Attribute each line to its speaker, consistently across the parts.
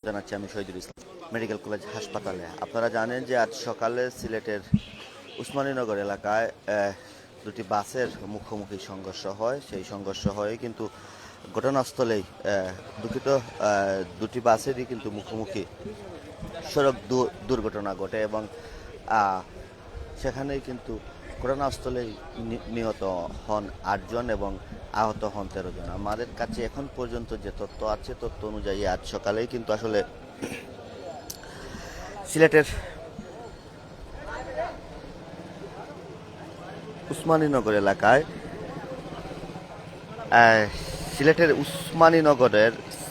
Speaker 1: জানাচ্ছি আমি Shahidul Islam medical college হাসপাতালে। আপনারা জানেন যে আজ সকালে সিলেটের উসমানীনগর এলাকায় দুটি বাসের মুখোমুখি সংঘর্ষ হয়। সেই সংঘর্ষ হয়ে কিন্তু ঘটনাস্থলেই দুঃখিত দুটি বাসেরই কিন্তু মুখোমুখি সড়ক দুর্ঘটনা ঘটে এবং সেখানেই কিন্তু ঘটনাস্থলেই নিহত হন 8 জন এবং আহত হন 13 জন। আমাদের কাছে এখন পর্যন্ত যে তথ্য আছে, তথ্য অনুযায়ী আজ সকালেই কিন্তু আসলে সিলেটের উসমানীনগর এলাকায়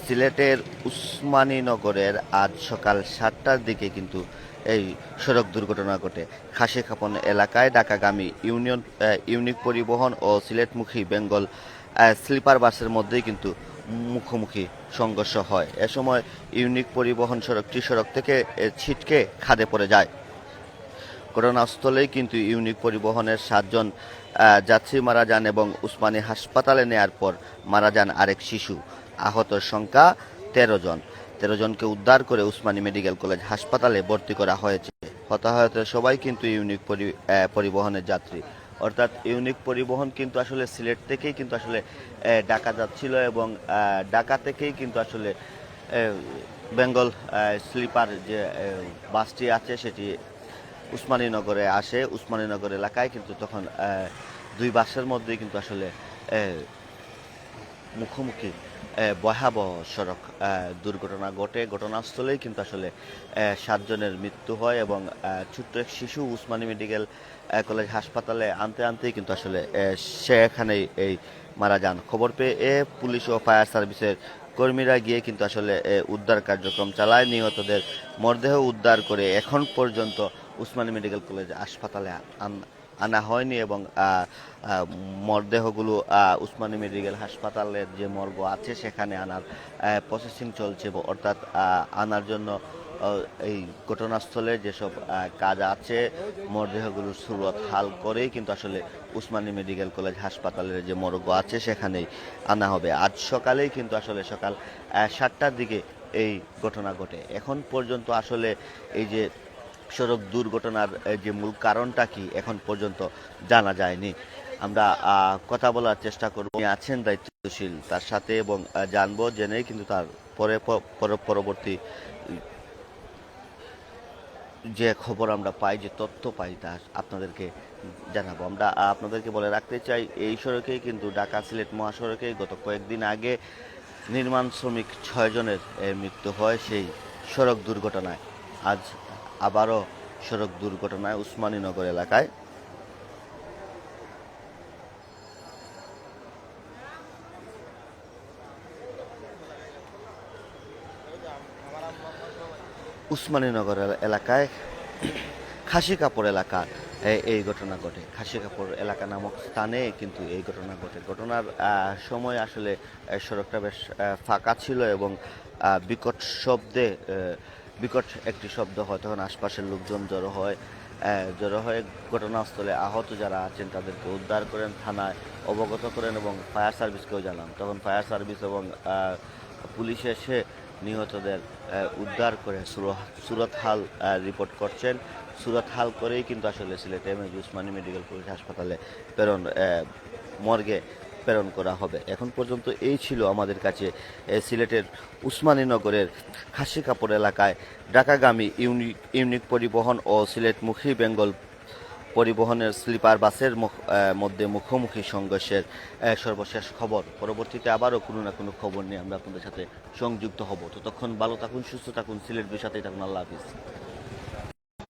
Speaker 1: সিলেটের উসমানীনগরের আজ সকাল 7টার দিকে কিন্তু এই সড়ক দুর্ঘটনা ঘটে। খাসিখাপন এলাকায় ঢাকাগামী ইউনিক পরিবহন ও সিলেটমুখী বেঙ্গল স্লিপার বাসের মধ্যেই কিন্তু মুখোমুখি সংঘর্ষ হয়। এ সময় ইউনিক পরিবহন সড়কটি সড়ক থেকে ছিটকে খাদে পড়ে যায়। ঘটনাস্থলেই কিন্তু ইউনিক পরিবহনের 7 জন যাত্রী মারা যান এবং উসমানী হাসপাতালে নেয়ার পর মারা যান আরেক শিশু। আহতের সংখ্যা 13 জন। 13 জনকে উদ্ধার করে উসমানী মেডিকেল কলেজ হাসপাতালে ভর্তি করা হয়েছে। হতাহতের সবাই কিন্তু ইউনিক পরিবহনের যাত্রী, অর্থাৎ ইউনিক পরিবহন কিন্তু আসলে সিলেট থেকেই কিন্তু আসলে ঢাকা যাচ্ছিল এবং ঢাকা থেকেই কিন্তু আসলে বেঙ্গল স্লিপার যে বাসটি আছে সেটি উসমানীনগরে আসে। উসমানীনগর এলাকায় কিন্তু তখন দুই বাসের মধ্যেই কিন্তু আসলে মুখোমুখি ভয়াবহ সড়ক দুর্ঘটনা ঘটে। ঘটনাস্থলেই কিন্তু আসলে 7 জনের মৃত্যু হয় এবং ছোট্ট এক শিশু উসমানী মেডিকেল কলেজ হাসপাতালে আনতেই কিন্তু আসলে সেখানেই এই মারা যান। খবর পেয়ে পুলিশ ও ফায়ার সার্ভিসের কর্মীরা গিয়ে কিন্তু আসলে উদ্ধার কার্যক্রম চালায়। নিহতদের মরদেহ উদ্ধার করে এখন পর্যন্ত উসমানী মেডিকেল কলেজ হাসপাতালে আনা হয়নি এবং মরদেহগুলো উসমানী মেডিকেল হাসপাতালের যে মর্গ আছে সেখানে আনার প্রসেসিং চলছে, অর্থাৎ আনার জন্য এই ঘটনাস্থলে যেসব কাজ আছে মরদেহগুলো সুরত হাল করেই কিন্তু আসলে উসমানী মেডিকেল কলেজ হাসপাতালের যে মর্গ আছে সেখানেই আনা হবে। আজ সকালেই কিন্তু আসলে সকাল 7টার দিকে এই ঘটনা ঘটে। এখন পর্যন্ত আসলে এই যে সড়ক দুর্ঘটনার যে মূল কারণটা কি এখন পর্যন্ত জানা যায়নি। আমরা কথা বলার চেষ্টা করব, আছেন দায়িত্বশীল তার সাথে এবং জানবো, জেনেই কিন্তু তার পরবর্তী যে খবর আমরা পাই, যে তথ্য পাই তা আপনাদেরকে জানাবো। আমরা আপনাদেরকে বলে রাখতে চাই, এই সড়কেই কিন্তু ঢাকা সিলেট মহাসড়কে গত কয়েকদিন আগে নির্মাণ শ্রমিক 6 জনের মৃত্যু হয় সেই সড়ক দুর্ঘটনায়। আজ আবারও সড়ক দুর্ঘটনায় উসমানীনগর এলাকায় উসমানীনগর এলাকায় খাসিকাপড় এলাকা এই ঘটনা ঘটে। খাসিকাপড় এলাকা নামক স্থানে কিন্তু এই ঘটনা ঘটে। ঘটনার সময় আসলে সড়কটা বেশ ফাঁকা ছিল এবং বিকট একটি শব্দ হয়, তখন আশপাশের লোকজন জড়ো হয়ে ঘটনাস্থলে আহত যারা আছেন তাদেরকে উদ্ধার করেন, থানায় অবগত করেন এবং ফায়ার সার্ভিসকেও জানান। তখন ফায়ার সার্ভিস এবং পুলিশ এসে নিহতদের উদ্ধার করে সুরত হাল রিপোর্ট করছেন। সুরত হাল করেই কিন্তু আসলে Sylhet MAG Usmani medical college হাসপাতালে মর্গে প্রেরণ করা হবে। এখন পর্যন্ত এই ছিল আমাদের কাছে সিলেটের উসমানীনগরের খাসিকাপড় এলাকায় ঢাকাগামী ইউনিক পরিবহন ও সিলেটমুখী বেঙ্গল পরিবহনের স্লিপার বাসের মধ্যে মুখোমুখি সংঘর্ষের সর্বশেষ খবর। পরবর্তীতে আবারও কোনো না কোনো খবর নিয়ে আমরা আপনাদের সাথে সংযুক্ত হব। ততক্ষণ ভালো থাকুন, সুস্থ থাকুন, সিলেট সাথেই থাকুন। আল্লাহ হাফিজ।